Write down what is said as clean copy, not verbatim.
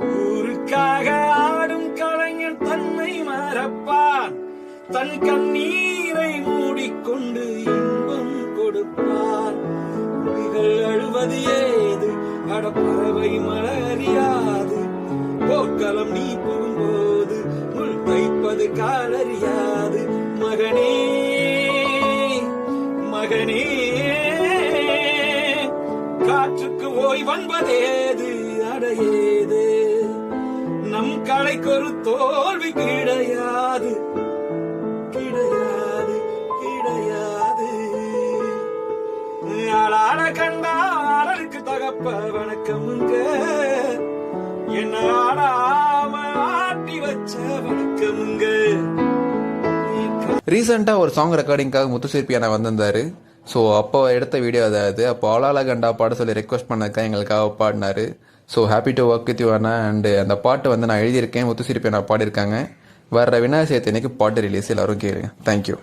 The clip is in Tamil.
ஊருக்காக ஆடும் கலைஞன் தன்னை மறப்பான், தன் கண்ணீரை மூடிக்கொண்டு இன்பம் கொடுப்பான். புலிகள் அழுவது ஏது, அடப்பறவை மலரியாது, போர்க்களம் நீ போகும்போது முள் தைப்பது காலறியாது. மகனே மகனே, காற்றுக்கு ஓய்வன்பதேது, அடையேது நம் கலைக்கு ஒரு தோல்வி கிடையாது, கிடையாது, கிடையாது. ஆளாட கண்டா ஆடலுக்கு தகப்ப வணக்கமுங்க, என்ன ஆடாம ஆட்டி வச்ச வணக்கமுங்க. ரீசெண்டா ஒரு சாங் ரெக்கார்டிங்காக முத்துசிற்பி அண்ணா வந்திருந்தாரு. ஸோ அப்போ எடுத்த வீடியோ அதாவது அப்போ ஆளால கண்டா பாட சொல்லி ரெக்வஸ்ட் பண்ணதுக்காக எங்களுக்காக பாடினாரு. So happy to work with you அண்ணா. அண்டு அந்த பாட்டு வந்து நான் எழுதியிருக்கேன், முத்துசிற்பி அண்ணா பாடியிருக்காங்க. வர்ற விநாயகர் சதுர்த்தி அன்னைக்கு பாட்டு ரிலீஸ், எல்லாரும் கேளுங்க. தேங்க்யூ.